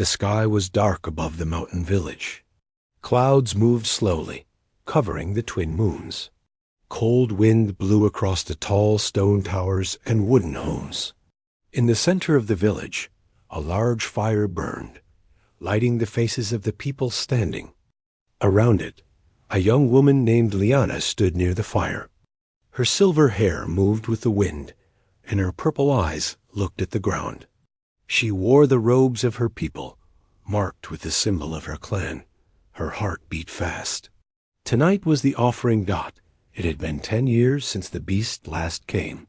The sky was dark above the mountain village. Clouds moved slowly, covering the twin moons. Cold wind blew across the tall stone towers and wooden homes. In the center of the village, a large fire burned, lighting the faces of the people standing. Around it, a young woman named Liana stood near the fire. Her silver hair moved with the wind, and her purple eyes looked at the ground. She wore the robes of her people, marked with the symbol of her clan. Her heart beat fast. Tonight was the offering dot. It had been 10 years since the beast last came,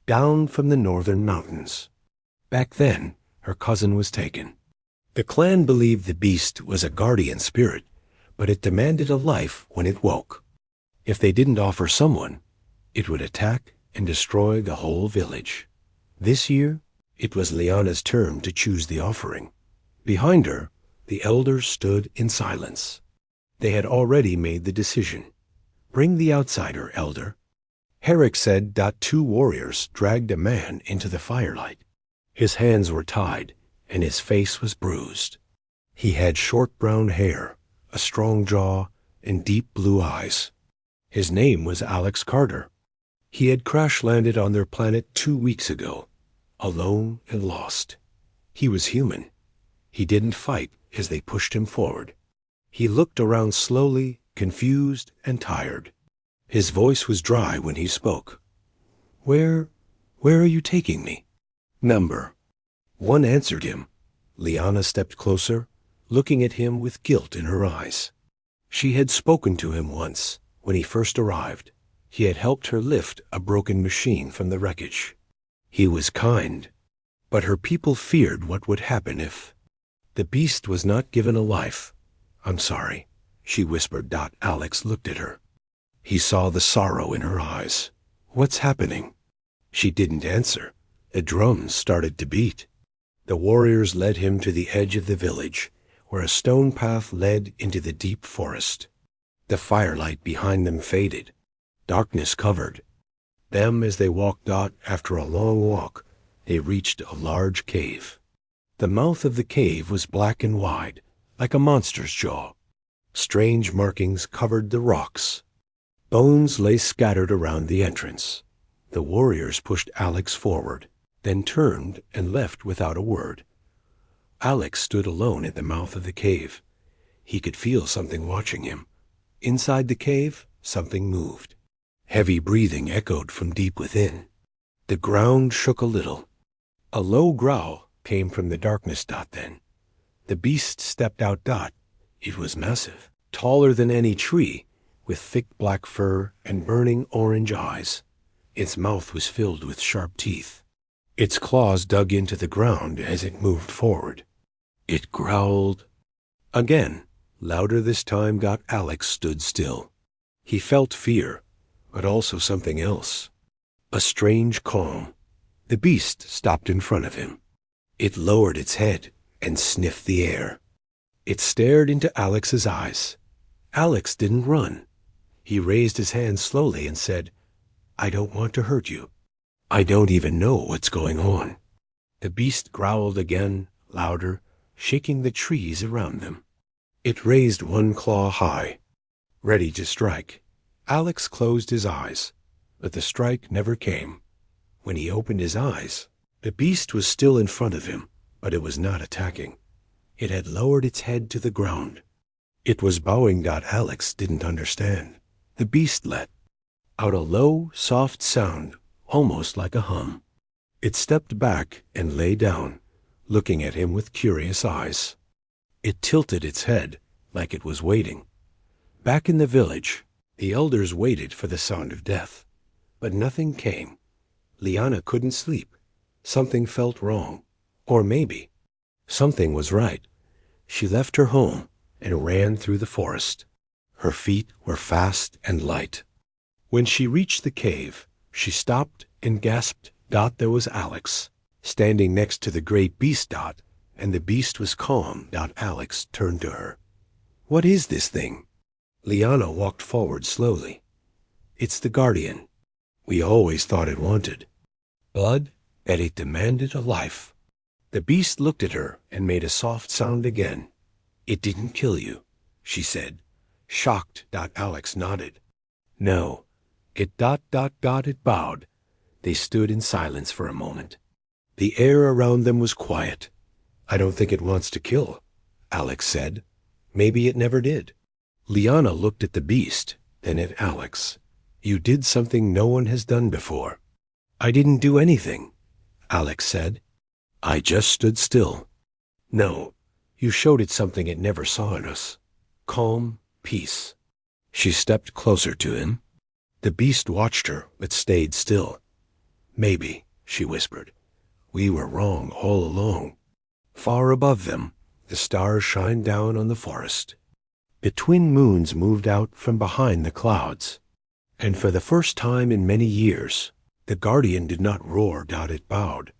down from the northern mountains. Back then, her cousin was taken. The clan believed the beast was a guardian spirit, but it demanded a life when it woke. If they didn't offer someone, it would attack and destroy the whole village. This year, it was Liana's turn to choose the offering. Behind her, the elders stood in silence. They had already made the decision. Bring the outsider, elder. Herrick said. 2 warriors dragged a man into the firelight. His hands were tied, and his face was bruised. He had short brown hair, a strong jaw, and deep blue eyes. His name was Alex Carter. He had crash-landed on their planet 2 weeks ago, alone and lost. He was human. He didn't fight as they pushed him forward. He looked around slowly, confused and tired. His voice was dry when he spoke. Where are you taking me? Number. One answered him. Liana stepped closer, looking at him with guilt in her eyes. She had spoken to him once, when he first arrived. He had helped her lift a broken machine from the wreckage. He was kind, but her people feared what would happen if... The beast was not given a life. I'm sorry, she whispered. Alex looked at her. He saw the sorrow in her eyes. What's happening? She didn't answer. The drums started to beat. The warriors led him to the edge of the village, where a stone path led into the deep forest. The firelight behind them faded. Darkness covered them as they walked. After a long walk, they reached a large cave. The mouth of the cave was black and wide, like a monster's jaw. Strange markings covered the rocks. Bones lay scattered around the entrance. The warriors pushed Alex forward, then turned and left without a word. Alex stood alone at the mouth of the cave. He could feel something watching him. Inside the cave, something moved. Heavy breathing echoed from deep within. The ground shook a little. A low growl came from the darkness. Then the beast stepped out. It was massive, taller than any tree, with thick black fur and burning orange eyes. Its mouth was filled with sharp teeth. Its claws dug into the ground as it moved forward. It growled. Again, louder this time. Alex stood still. He felt fear, but also something else. A strange calm. The beast stopped in front of him. It lowered its head and sniffed the air. It stared into Alex's eyes. Alex didn't run. He raised his hand slowly and said, I don't want to hurt you. I don't even know what's going on. The beast growled again, louder, shaking the trees around them. It raised one claw high, ready to strike. Alex closed his eyes, but the strike never came. When he opened his eyes, the beast was still in front of him, but it was not attacking. It had lowered its head to the ground. It was bowing. Alex didn't understand. The beast let out a low, soft sound, almost like a hum. It stepped back and lay down, looking at him with curious eyes. It tilted its head, like it was waiting. Back in the village, the elders waited for the sound of death, but nothing came. Liana couldn't sleep. Something felt wrong. Or maybe something was right. She left her home and ran through the forest. Her feet were fast and light. When she reached the cave, she stopped and gasped. There was Alex, standing next to the great beast. And the beast was calm. Alex turned to her. What is this thing? Liana walked forward slowly. It's the guardian. We always thought it wanted blood, and it demanded a life. The beast looked at her and made a soft sound again. "It didn't kill you," she said. Shocked, Alex nodded. "No. It ... It bowed." They stood in silence for a moment. The air around them was quiet. "I don't think it wants to kill," Alex said. "Maybe it never did." Liana looked at the beast, then at Alex. "You did something no one has done before." "I didn't do anything," Alex said. "I just stood still." "No, you showed it something it never saw in us. Calm, peace." She stepped closer to him. The beast watched her, but stayed still. "Maybe," she whispered. "We were wrong all along." Far above them, the stars shined down on the forest. The twin moons moved out from behind the clouds. And for the first time in many years, the guardian did not roar. It bowed.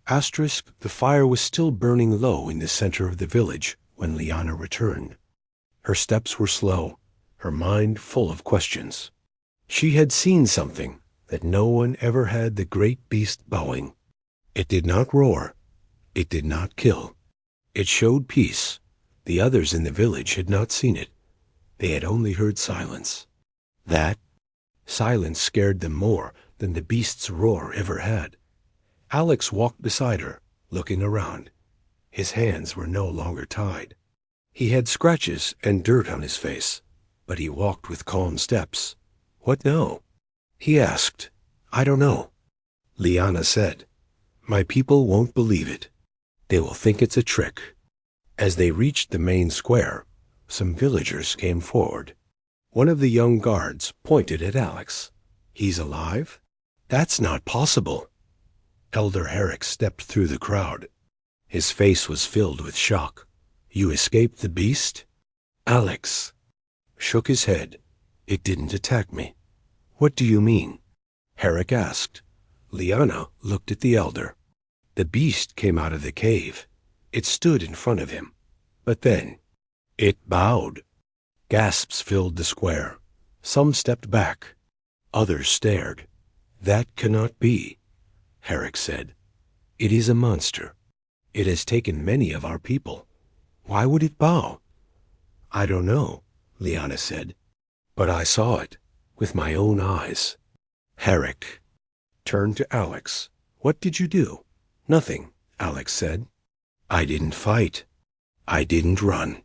The fire was still burning low in the center of the village when Liana returned. Her steps were slow, her mind full of questions. She had seen something that no one ever had the great beast bowing. It did not roar. It did not kill. It showed peace. The others in the village had not seen it. They had only heard silence. That silence scared them more than the beast's roar ever had. Alex walked beside her, looking around. His hands were no longer tied. He had scratches and dirt on his face, but he walked with calm steps. "What now?" he asked. "I don't know." Liana said, "My people won't believe it. They will think it's a trick." As they reached the main square, some villagers came forward. One of the young guards pointed at Alex. "He's alive?" "That's not possible." Elder Herrick stepped through the crowd. His face was filled with shock. "You escaped the beast?" Alex shook his head. "It didn't attack me." "What do you mean?" Herrick asked. Liana looked at the elder. The beast came out of the cave. It stood in front of him. But then it bowed. Gasps filled the square. Some stepped back. Others stared. "That cannot be," Herrick said. "It is a monster. It has taken many of our people. Why would it bow?" "I don't know," Liana said. "But I saw it with my own eyes." Herrick turned to Alex. "What did you do?" "Nothing," Alex said. "I didn't fight. I didn't run.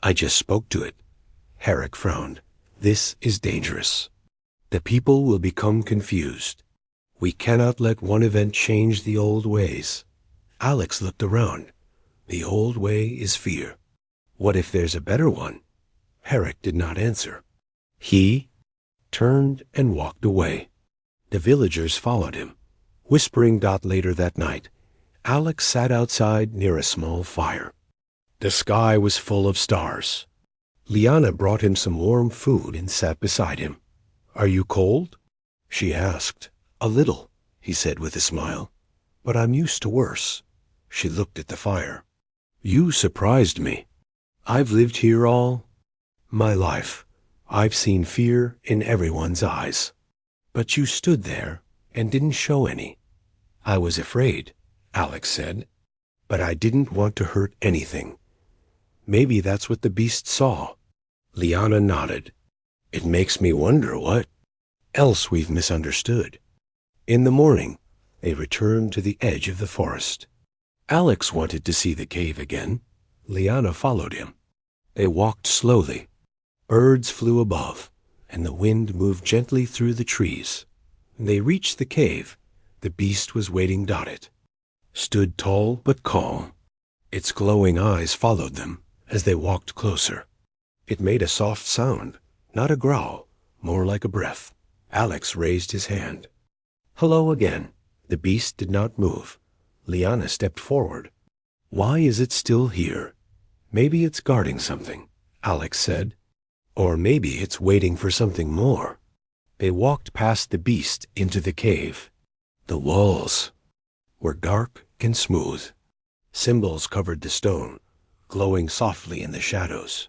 I just spoke to it." Herrick frowned. "This is dangerous. The people will become confused. We cannot let one event change the old ways." Alex looked around. "The old way is fear. What if there's a better one?" Herrick did not answer. He turned and walked away. The villagers followed him. Whispering. Later that night, Alex sat outside near a small fire. The sky was full of stars. Liana brought him some warm food and sat beside him. "Are you cold?" she asked. "A little," he said with a smile. "But I'm used to worse." She looked at the fire. "You surprised me. I've lived here all my life. I've seen fear in everyone's eyes. But you stood there and didn't show any." "I was afraid," Alex said. "But I didn't want to hurt anything." "Maybe that's what the beast saw." Liana nodded. "It makes me wonder what else we've misunderstood." In the morning, they returned to the edge of the forest. Alex wanted to see the cave again. Liana followed him. They walked slowly. Birds flew above, and the wind moved gently through the trees. When they reached the cave, the beast was waiting. It stood tall but calm. Its glowing eyes followed them as they walked closer. It made a soft sound, not a growl, more like a breath. Alex raised his hand. "Hello again." The beast did not move. Liana stepped forward. "Why is it still here?" "Maybe it's guarding something," Alex said. "Or maybe it's waiting for something more." They walked past the beast into the cave. The walls were dark and smooth. Symbols covered the stone, glowing softly in the shadows.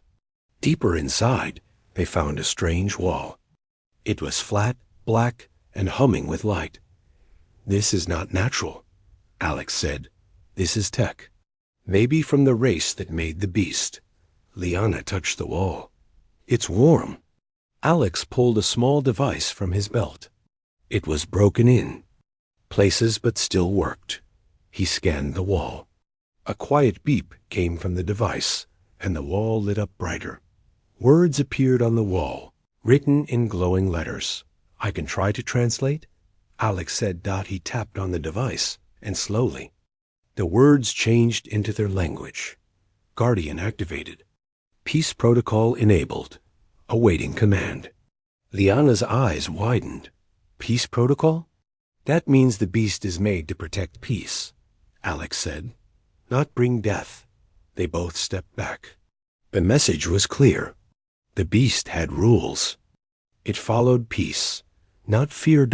Deeper inside, they found a strange wall. It was flat, black, and humming with light. "This is not natural," Alex said. This is tech. Maybe from the race that made the beast. Liana touched the wall. It's warm. Alex pulled a small device from his belt. It was broken in places but still worked. He scanned the wall. A quiet beep came from the device, and the wall lit up brighter. Words appeared on the wall, written in glowing letters. I can try to translate? Alex said. He tapped on the device, and slowly, the words changed into their language. Guardian activated. Peace protocol enabled. Awaiting command. Liana's eyes widened. Peace protocol? That means the beast is made to protect peace, Alex said. Not bring death. They both stepped back. The message was clear. The beast had rules. It followed peace, not fear.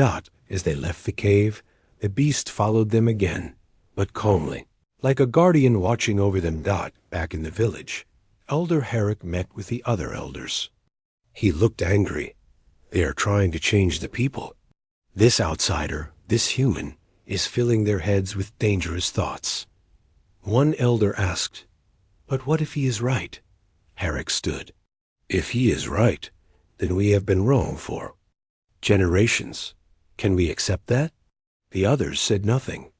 As they left the cave, the beast followed them again, but calmly, like a guardian watching over them. Back in the village, Elder Herrick met with the other elders. He looked angry. They are trying to change the people. This outsider, this human, is filling their heads with dangerous thoughts. One elder asked, "But what if he is right?" Herrick stood. "If he is right, then we have been wrong for generations. Can we accept that?" The others said nothing.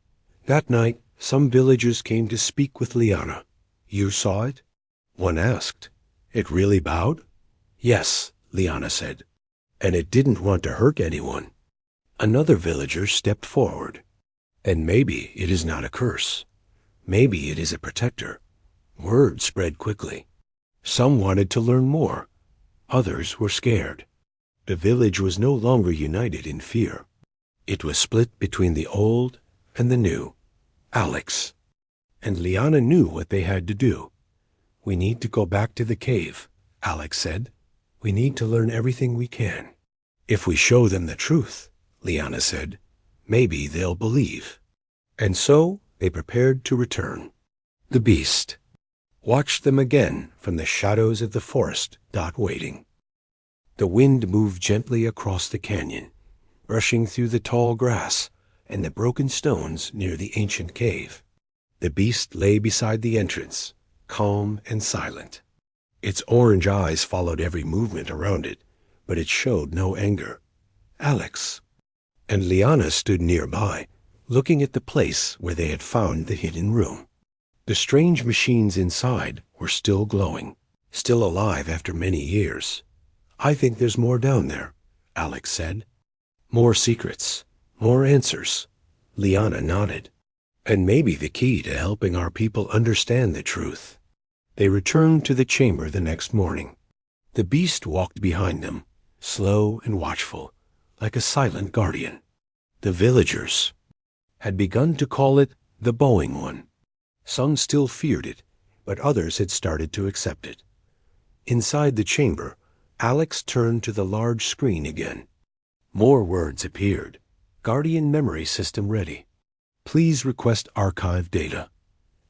That night, some villagers came to speak with Liana. "You saw it?" One asked. "It really bowed?" "Yes," Liana said. "And it didn't want to hurt anyone." Another villager stepped forward. "And maybe it is not a curse. Maybe it is a protector." Word spread quickly. Some wanted to learn more. Others were scared. The village was no longer united in fear. It was split between the old and the new. Alex. And Liana knew what they had to do. "We need to go back to the cave," Alex said. "We need to learn everything we can. If we show them the truth," Liana said, "maybe they'll believe." And so they prepared to return. The beast watched them again from the shadows of the forest. Waiting. The wind moved gently across the canyon, brushing through the tall grass and the broken stones near the ancient cave. The beast lay beside the entrance, calm and silent. Its orange eyes followed every movement around it, but it showed no anger. Alex and Liana stood nearby, looking at the place where they had found the hidden room. The strange machines inside were still glowing, still alive after many years. "I think there's more down there," Alex said. "More secrets, more answers." Liana nodded. "And maybe the key to helping our people understand the truth." They returned to the chamber the next morning. The beast walked behind them, slow and watchful, like a silent guardian. The villagers had begun to call it the Bowing One. Some still feared it, but others had started to accept it. Inside the chamber, Alex turned to the large screen again. More words appeared. Guardian memory system ready. Please request archive data.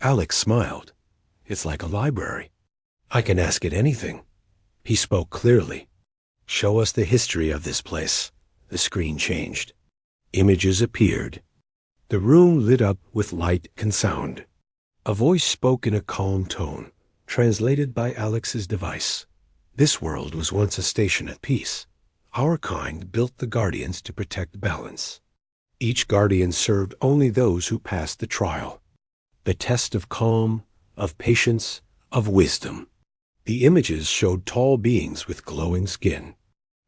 Alex smiled. It's like a library. I can ask it anything. He spoke clearly. Show us the history of this place. The screen changed. Images appeared. The room lit up with light and sound. A voice spoke in a calm tone, translated by Alex's device. This world was once a station at peace. Our kind built the guardians to protect balance. Each guardian served only those who passed the trial, the test of calm, of patience, of wisdom. The images showed tall beings with glowing skin.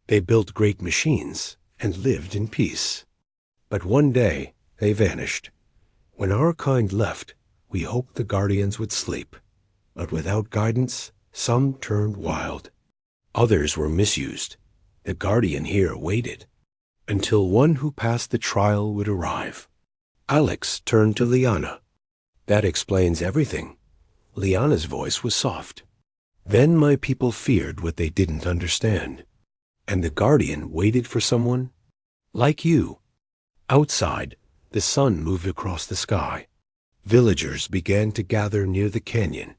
They built great machines and lived in peace. But one day they vanished. When our kind left, we hoped the guardians would sleep. But without guidance, some turned wild. Others were misused. The guardian here waited until one who passed the trial would arrive. Alex turned to Liana. That explains everything. Liana's voice was soft. Then my people feared what they didn't understand. And the guardian waited for someone like you. Outside, the sun moved across the sky. Villagers began to gather near the canyon.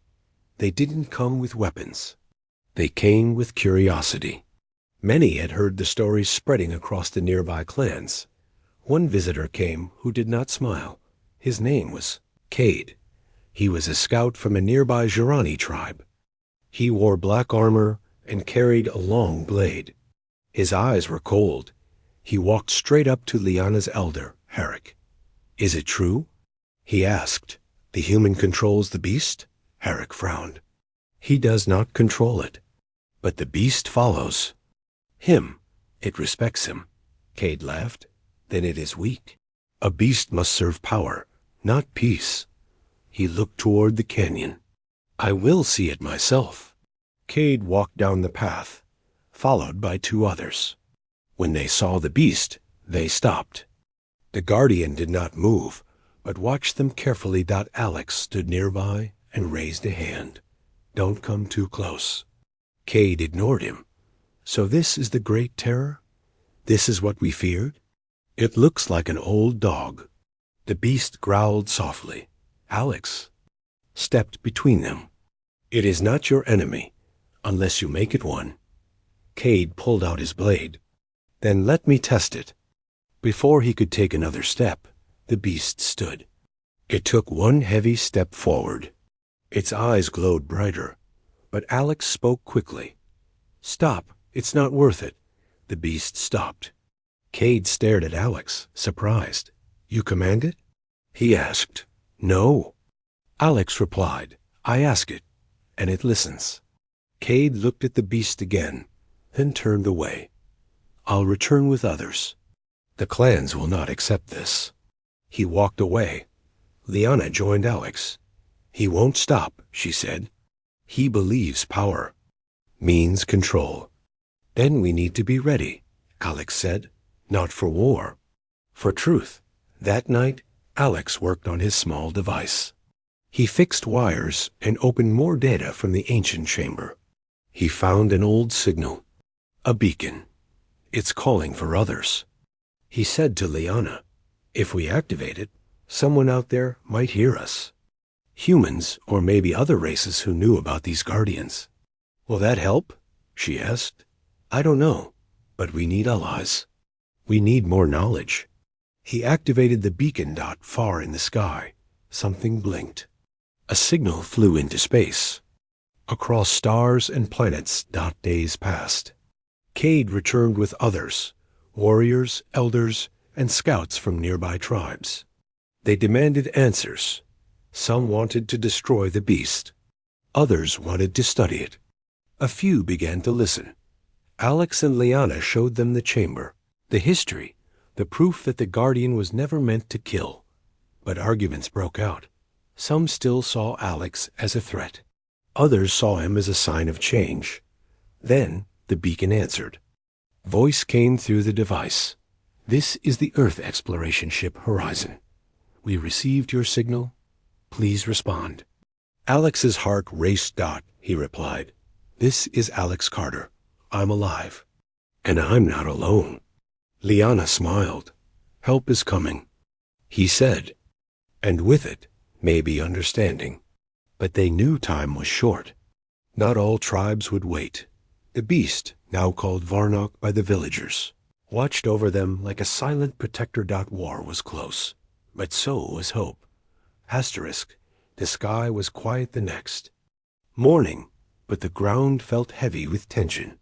They didn't come with weapons. They came with curiosity. Many had heard the stories spreading across the nearby clans. One visitor came who did not smile. His name was Cade. He was a scout from a nearby Jirani tribe. He wore black armor and carried a long blade. His eyes were cold. He walked straight up to Lyanna's elder, Herrick. "Is it true?" he asked. "The human controls the beast?" Herrick frowned. "He does not control it, but the beast follows him. It respects him." Cade laughed. "Then it is weak. A beast must serve power, not peace." He looked toward the canyon. "I will see it myself." Cade walked down the path, followed by two others. When they saw the beast, they stopped. The guardian did not move, but watched them carefully. Alex stood nearby and raised a hand. "Don't come too close." Cade ignored him. "So this is the great terror? This is what we feared? It looks like an old dog." The beast growled softly. Alex stepped between them. "It is not your enemy, unless you make it one." Cade pulled out his blade. "Then let me test it." Before he could take another step, the beast stood. It took one heavy step forward. Its eyes glowed brighter, but Alex spoke quickly. "Stop, it's not worth it." The beast stopped. Cade stared at Alex, surprised. "You command it?" he asked. "No." Alex replied. "I ask it, and it listens." Cade looked at the beast again, then turned away. "I'll return with others. The clans will not accept this." He walked away. Lyanna joined Alex. "He won't stop," she said. "He believes power means control." "Then we need to be ready," Alex said. "Not for war, for truth." That night, Alex worked on his small device. He fixed wires and opened more data from the ancient chamber. He found an old signal, a beacon. "It's calling for others." He said to Lyanna, "If we activate it, someone out there might hear us. Humans, or maybe other races who knew about these guardians." "Will that help?" she asked. "I don't know, but we need allies. We need more knowledge." He activated the beacon. Far in the sky, something blinked. A signal flew into space. Across stars and planets. Days passed. Cade returned with others, warriors, elders, and scouts from nearby tribes. They demanded answers. Some wanted to destroy the beast. Others wanted to study it. A few began to listen. Alex and Lyanna showed them the chamber, the history, the proof that the Guardian was never meant to kill. But arguments broke out. Some still saw Alex as a threat. Others saw him as a sign of change. Then the beacon answered. Voice came through the device. "This is the Earth exploration ship Horizon. We received your signal. Please respond." Alex's heart raced. He replied, "This is Alex Carter. I'm alive. And I'm not alone." Lyanna smiled. "Help is coming," he said, and with it, maybe understanding. But they knew time was short. Not all tribes would wait. The beast, now called Varnock by the villagers, watched over them like a silent protector. War was close, but so was hope. The sky was quiet the next morning, but the ground felt heavy with tension.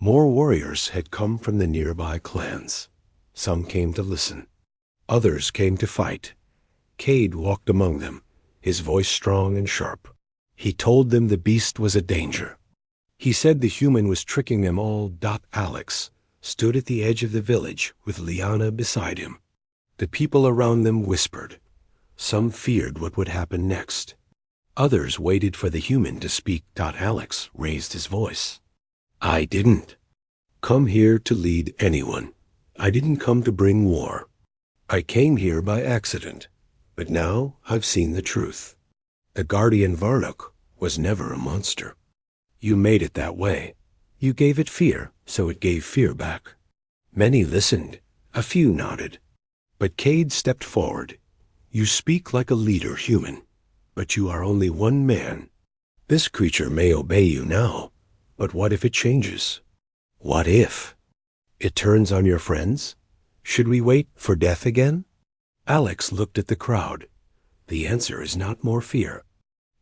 More warriors had come from the nearby clans. Some came to listen. Others came to fight. Cade walked among them, his voice strong and sharp. He told them the beast was a danger. He said the human was tricking them all. Alex stood at the edge of the village with Lyanna beside him. The people around them whispered. Some feared what would happen next. Others waited for the human to speak. Alex raised his voice. "I didn't come here to lead anyone. I didn't come to bring war. I came here by accident, but now I've seen the truth. The Guardian Varnock was never a monster. You made it that way. You gave it fear, so it gave fear back." Many listened. A few nodded. But Cade stepped forward. "You speak like a leader, human, but you are only one man. This creature may obey you now, but what if it changes? What if it turns on your friends? Should we wait for death again?" Alex looked at the crowd. The answer is not more fear.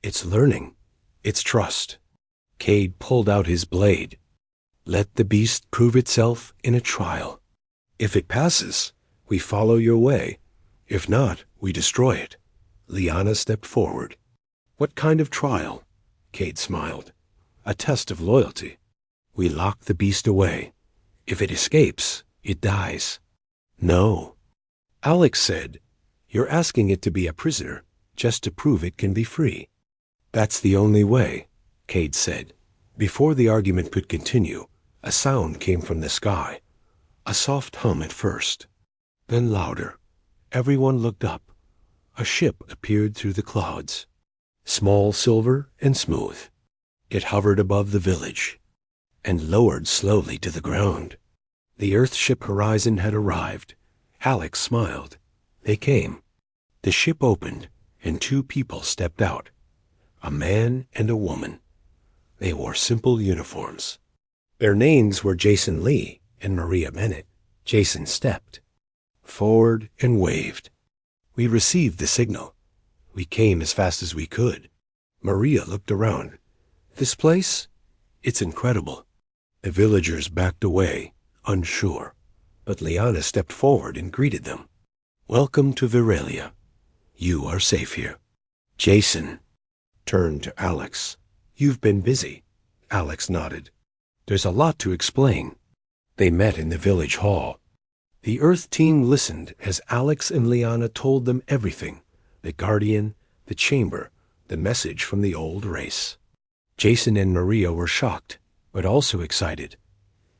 It's learning. It's trust. Cade pulled out his blade. Let the beast prove itself in a trial. If it passes, we follow your way. If not, we destroy it. Liana stepped forward. What kind of trial? Cade smiled. A test of loyalty. We lock the beast away. If it escapes, it dies. No. Alex said, you're asking it to be a prisoner just to prove it can be free. That's the only way, Cade said. Before the argument could continue, a sound came from the sky. A soft hum at first, then louder. Everyone looked up. A ship appeared through the clouds, small, silver, and smooth. It hovered above the village and lowered slowly to the ground. The Earthship Horizon had arrived. Alex smiled. They came. The ship opened, and two people stepped out. A man and a woman. They wore simple uniforms. Their names were Jason Lee and Maria Bennett. Jason stepped forward and waved. We received the signal. We came as fast as we could. Maria looked around. This place? It's incredible. The villagers backed away, unsure, but Liana stepped forward and greeted them. Welcome to Viralia. You are safe here. Jason turned to Alex. You've been busy. Alex nodded. There's a lot to explain. They met in the village hall. The Earth team listened as Alex and Liana told them everything. The Guardian, the chamber, the message from the old race. Jason and Maria were shocked, but also excited.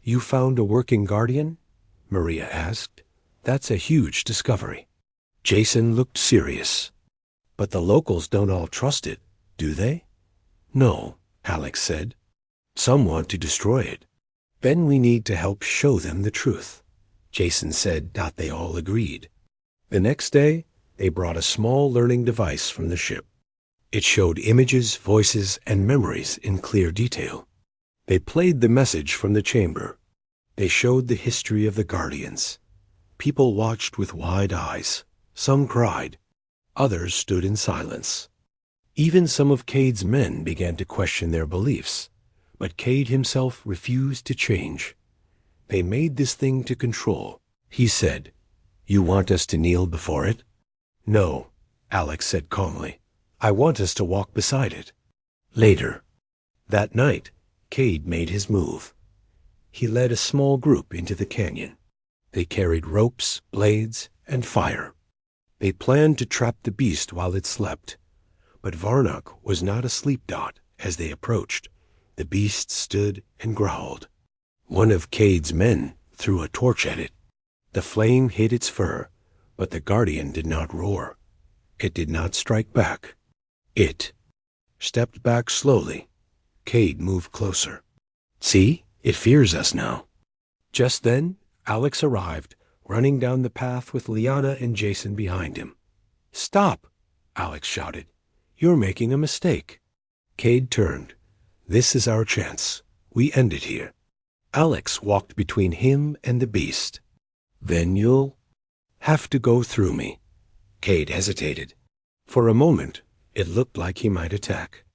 You found a working Guardian? Maria asked. That's a huge discovery. Jason looked serious. But the locals don't all trust it, do they? No, Alex said. Some want to destroy it. Then we need to help show them the truth. Jason said that they all agreed. The next day, they brought a small learning device from the ship. It showed images, voices, and memories in clear detail. They played the message from the chamber. They showed the history of the Guardians. People watched with wide eyes. Some cried. Others stood in silence. Even some of Cade's men began to question their beliefs, but Cade himself refused to change. They made this thing to control. He said, You want us to kneel before it? No, Alex said calmly. I want us to walk beside it. Later. That night, Cade made his move. He led a small group into the canyon. They carried ropes, blades, and fire. They planned to trap the beast while it slept. But Varnock was not a sleep dot as they approached. The beast stood and growled. One of Cade's men threw a torch at it. The flame hit its fur, but the Guardian did not roar. It did not strike back. It stepped back slowly. Cade moved closer. See, it fears us now. Just then, Alex arrived, running down the path with Liana and Jason behind him. Stop, Alex shouted. You're making a mistake. Cade turned. This is our chance. We end it here. Alex walked between him and the beast. Then you'll have to go through me. Cade hesitated. For a moment, it looked like he might attack.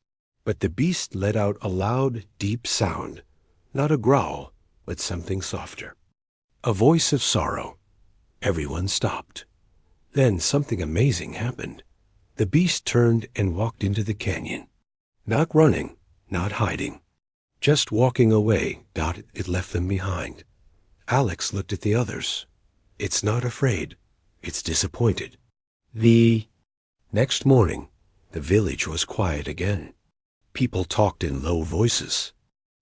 But the beast let out a loud, deep sound. Not a growl, but something softer. A voice of sorrow. Everyone stopped. Then something amazing happened. The beast turned and walked into the canyon. Not running, not hiding. Just walking away, it left them behind. Alex looked at the others. It's not afraid. It's disappointed. The next morning, the village was quiet again. People talked in low voices.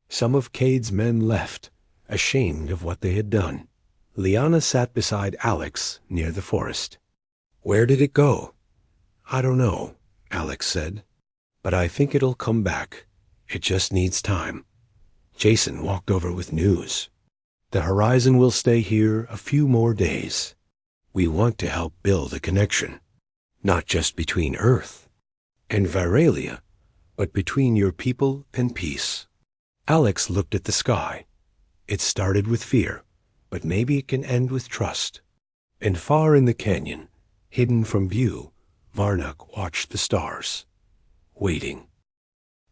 Some of Cade's men left, ashamed of what they had done. Liana sat beside Alex near the forest. Where did it go? I don't know, Alex said. But I think it'll come back. It just needs time. Jason walked over with news. The Horizon will stay here a few more days. We want to help build a connection, not just between Earth and Viralia, but between your people and peace. Alex looked at the sky. It started with fear, but maybe it can end with trust. And far in the canyon, hidden from view, Varnock watched the stars, waiting.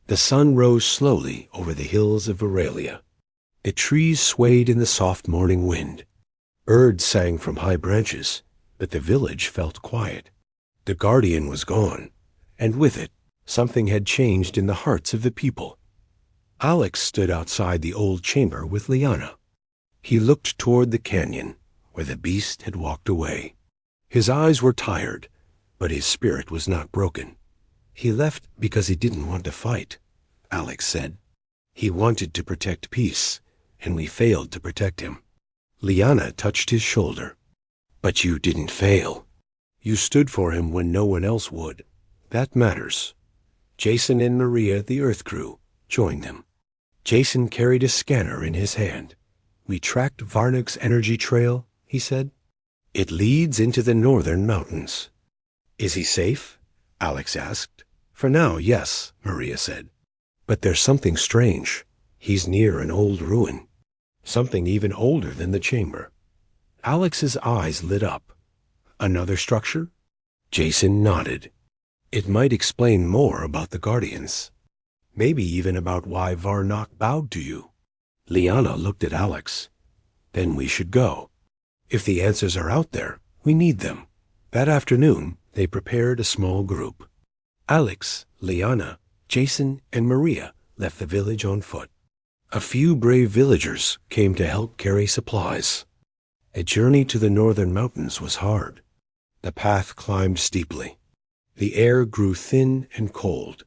The sun rose slowly over the hills of Aurelia. The trees swayed in the soft morning wind. Birds sang from high branches, but the village felt quiet. The guardian was gone, and with it, something had changed in the hearts of the people. Alex stood outside the old chamber with Liana. He looked toward the canyon, where the beast had walked away. His eyes were tired, but his spirit was not broken. He left because he didn't want to fight, Alex said. He wanted to protect peace, and we failed to protect him. Liana touched his shoulder. But you didn't fail. You stood for him when no one else would. That matters. Jason and Maria, the Earth crew, joined them. Jason carried a scanner in his hand. We tracked Varnock's energy trail, he said. It leads into the northern mountains. Is he safe? Alex asked. For now, yes, Maria said. But there's something strange. He's near an old ruin. Something even older than the chamber. Alex's eyes lit up. Another structure? Jason nodded. It might explain more about the Guardians. Maybe even about why Varnock bowed to you. Liana looked at Alex. Then we should go. If the answers are out there, we need them. That afternoon, they prepared a small group. Alex, Liana, Jason, and Maria left the village on foot. A few brave villagers came to help carry supplies. A journey to the northern mountains was hard. The path climbed steeply. The air grew thin and cold,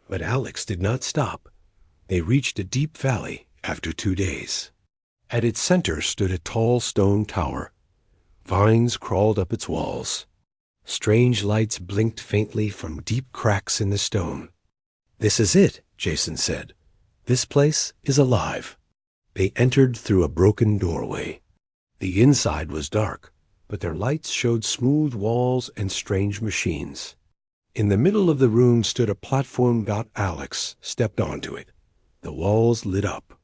but Alex did not stop. They reached a deep valley after 2 days. At its center stood a tall stone tower. Vines crawled up its walls. Strange lights blinked faintly from deep cracks in the stone. This is it, Jason said. This place is alive. They entered through a broken doorway. The inside was dark, but their lights showed smooth walls and strange machines. In the middle of the room stood a platform. Alex stepped onto it. The walls lit up.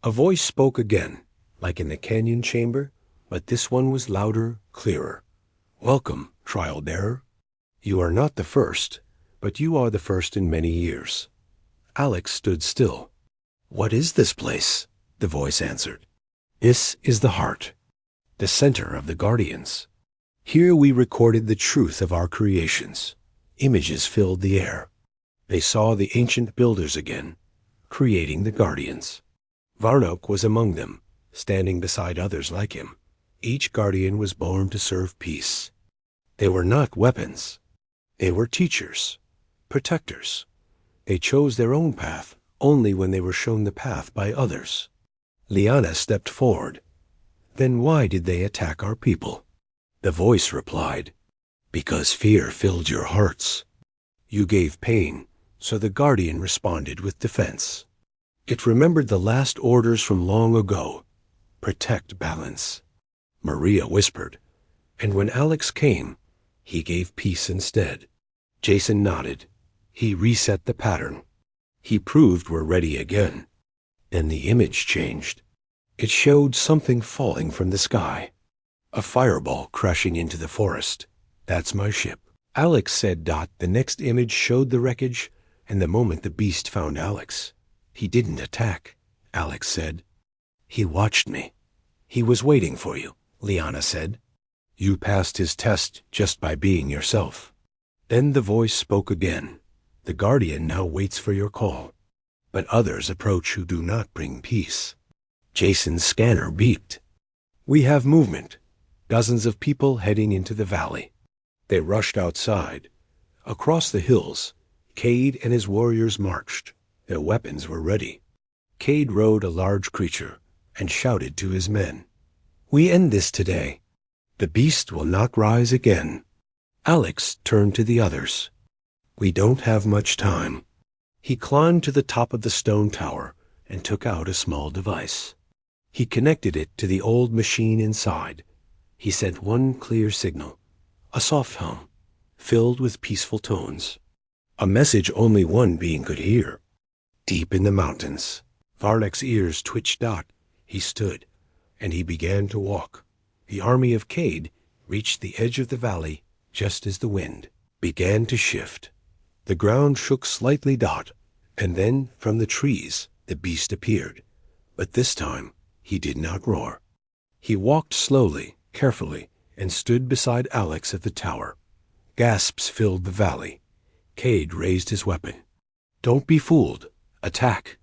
A voice spoke again, like in the canyon chamber, but this one was louder, clearer. Welcome, trial bearer. You are not the first, but you are the first in many years. Alex stood still. What is this place? The voice answered. This is the heart, the center of the Guardians. Here we recorded the truth of our creations. Images filled the air. They saw the ancient builders again, creating the Guardians. Varnock was among them, standing beside others like him. Each Guardian was born to serve peace. They were not weapons. They were teachers, protectors. They chose their own path only when they were shown the path by others. Liana stepped forward. Then why did they attack our people? The voice replied, because fear filled your hearts. You gave pain, so the Guardian responded with defense. It remembered the last orders from long ago. Protect balance. Maria whispered, and when Alex came, he gave peace instead. Jason nodded. He reset the pattern. He proved we're ready again. Then the image changed. It showed something falling from the sky. A fireball crashing into the forest. That's my ship. Alex said. The next image showed the wreckage, and the moment the beast found Alex. He didn't attack, Alex said. He watched me. He was waiting for you, Liana said. You passed his test just by being yourself. Then the voice spoke again. The Guardian now waits for your call. But others approach who do not bring peace. Jason's scanner beeped. We have movement. Dozens of people heading into the valley. They rushed outside. Across the hills, Cade and his warriors marched. Their weapons were ready. Cade rode a large creature and shouted to his men. We end this today. The beast will not rise again. Alex turned to the others. We don't have much time. He climbed to the top of the stone tower and took out a small device. He connected it to the old machine inside. He sent one clear signal, a soft hum, filled with peaceful tones. A message only one being could hear. Deep in the mountains, Varnock's ears twitched out. He stood, and he began to walk. The army of Cade reached the edge of the valley just as the wind. began to shift. The ground shook slightly, and then from the trees the beast appeared. But this time he did not roar. He walked slowly, carefully, and stood beside Alex at the tower. Gasps filled the valley. Cade raised his weapon. "Don't be fooled. Attack."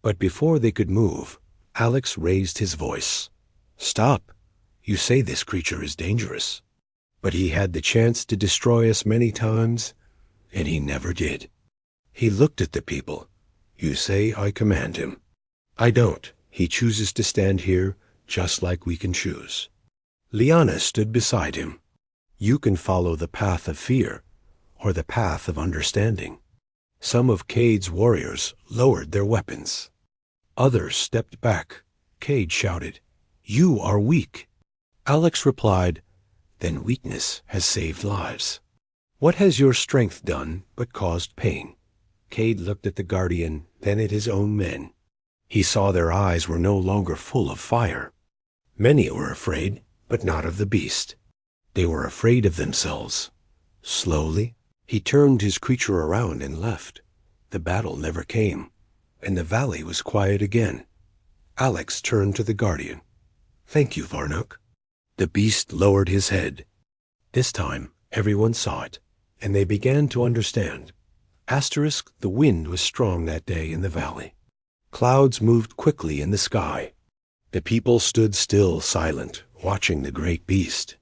But before they could move, Alex raised his voice. "Stop. You say this creature is dangerous. But he had the chance to destroy us many times, and he never did." He looked at the people. "You say I command him. I don't. He chooses to stand here just like we can choose." Liana stood beside him. "You can follow the path of fear or the path of understanding." Some of Cade's warriors lowered their weapons. Others stepped back. Cade shouted, "You are weak." Alex replied, "Then weakness has saved lives. What has your strength done but caused pain?" Cade looked at the Guardian, then at his own men. He saw their eyes were no longer full of fire. Many were afraid, but not of the beast. They were afraid of themselves. Slowly, he turned his creature around and left. The battle never came, and the valley was quiet again. Alex turned to the Guardian. "Thank you, Varnock." The beast lowered his head. This time, everyone saw it, and they began to understand. The wind was strong that day in the valley. Clouds moved quickly in the sky. The people stood still, silent, watching the great beast.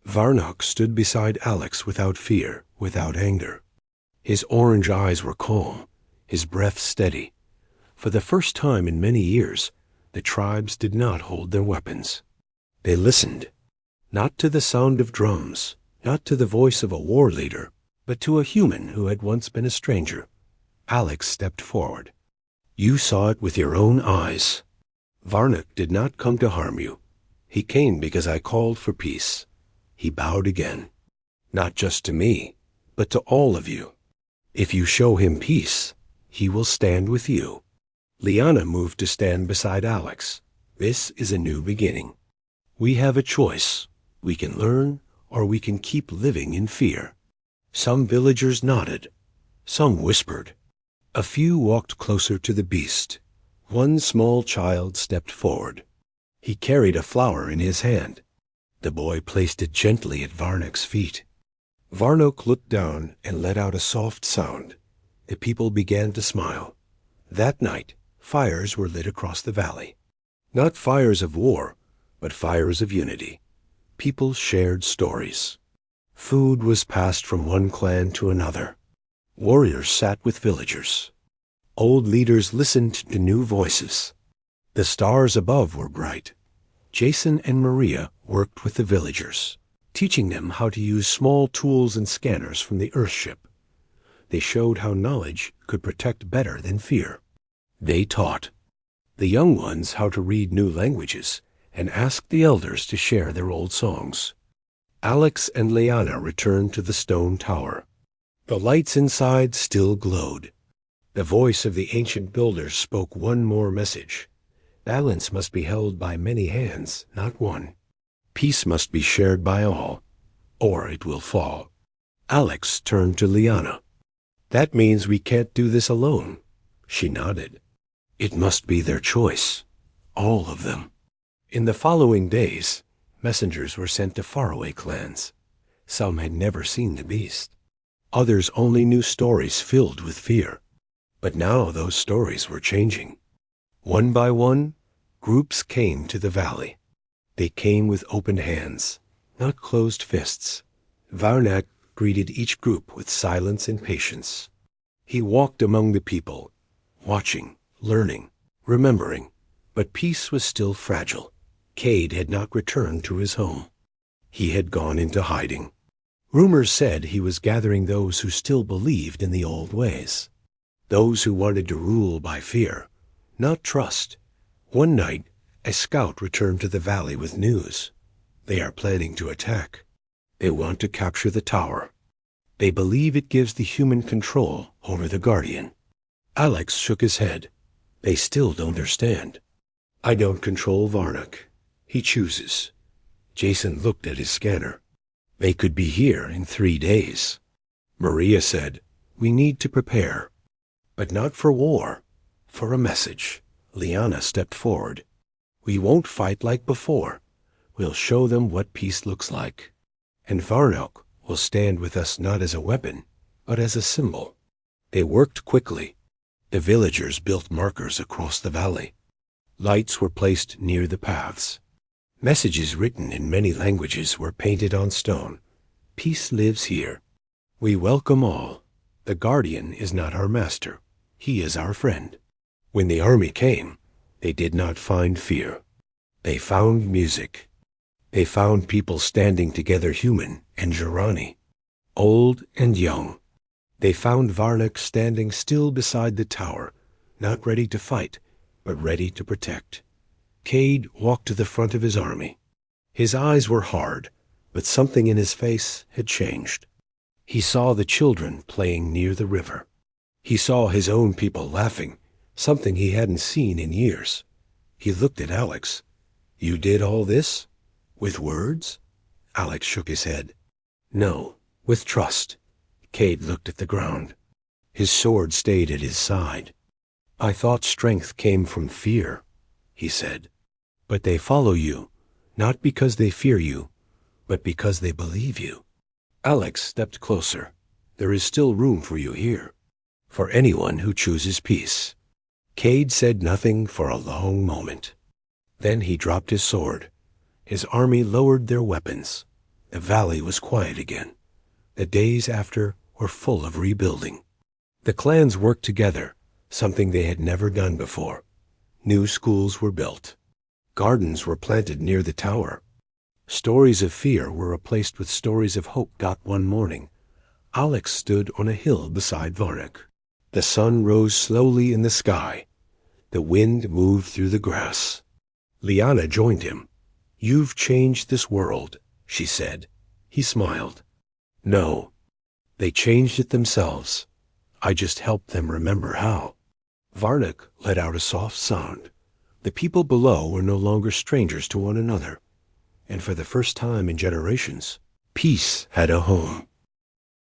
Varnock stood beside Alex without fear, without anger. His orange eyes were calm, his breath steady. For the first time in many years, the tribes did not hold their weapons. They listened, not to the sound of drums, not to the voice of a war leader, but to a human who had once been a stranger. Alex stepped forward. "You saw it with your own eyes. Varnock did not come to harm you. He came because I called for peace." He bowed again. "Not just to me, but to all of you. If you show him peace, he will stand with you." Liana moved to stand beside Alex. "This is a new beginning. We have a choice. We can learn, or we can keep living in fear." Some villagers nodded. Some whispered. A few walked closer to the beast. One small child stepped forward. He carried a flower in his hand. The boy placed it gently at Varnock's feet. Varnock looked down and let out a soft sound. The people began to smile. That night, fires were lit across the valley. Not fires of war, but fires of unity. People shared stories. Food was passed from one clan to another. Warriors sat with villagers. Old leaders listened to new voices. The stars above were bright. Jason and Maria worked with the villagers, teaching them how to use small tools and scanners from the Earthship. They showed how knowledge could protect better than fear. They taught the young ones how to read new languages and asked the elders to share their old songs. Alex and Liana returned to the stone tower. The lights inside still glowed. The voice of the ancient builders spoke one more message. Balance must be held by many hands, not one. Peace must be shared by all, or it will fall. Alex turned to Liana. "That means we can't do this alone." She nodded. "It must be their choice, all of them." In the following days, messengers were sent to faraway clans. Some had never seen the beast. Others only knew stories filled with fear. But now those stories were changing. One by one, groups came to the valley. They came with open hands, not closed fists. Varnock greeted each group with silence and patience. He walked among the people, watching, learning, remembering. But peace was still fragile. Cade had not returned to his home. He had gone into hiding. Rumors said he was gathering those who still believed in the old ways. Those who wanted to rule by fear, not trust. One night, a scout returned to the valley with news. They are planning to attack. They want to capture the tower. They believe it gives the human control over the Guardian. Alex shook his head. They still don't understand. "I don't control Varnock. He chooses." Jason looked at his scanner. "They could be here in 3 days." Maria said, "We need to prepare, but not for war, for a message." Liana stepped forward. "We won't fight like before. We'll show them what peace looks like. And Varnok will stand with us not as a weapon, but as a symbol." They worked quickly. The villagers built markers across the valley. Lights were placed near the paths. Messages written in many languages were painted on stone. "Peace lives here. We welcome all. The guardian is not our master. He is our friend." When the army came, they did not find fear. They found music. They found people standing together, human and Jirani, old and young. They found Varnik standing still beside the tower, not ready to fight, but ready to protect. Cade walked to the front of his army. His eyes were hard, but something in his face had changed. He saw the children playing near the river. He saw his own people laughing, something he hadn't seen in years. He looked at Alex. "You did all this? With words?" Alex shook his head. "No, with trust." Cade looked at the ground. His sword stayed at his side. "I thought strength came from fear," he said. "But they follow you, not because they fear you, but because they believe you." Alex stepped closer. "There is still room for you here, for anyone who chooses peace." Cade said nothing for a long moment. Then he dropped his sword. His army lowered their weapons. The valley was quiet again. The days after were full of rebuilding. The clans worked together, something they had never done before. New schools were built. Gardens were planted near the tower. Stories of fear were replaced with stories of hope. One morning, Alex stood on a hill beside Varnik. The sun rose slowly in the sky. The wind moved through the grass. Liana joined him. "You've changed this world," she said. He smiled. "No, they changed it themselves. I just helped them remember how." Varnik let out a soft sound. The people below were no longer strangers to one another, and for the first time in generations, peace had a home.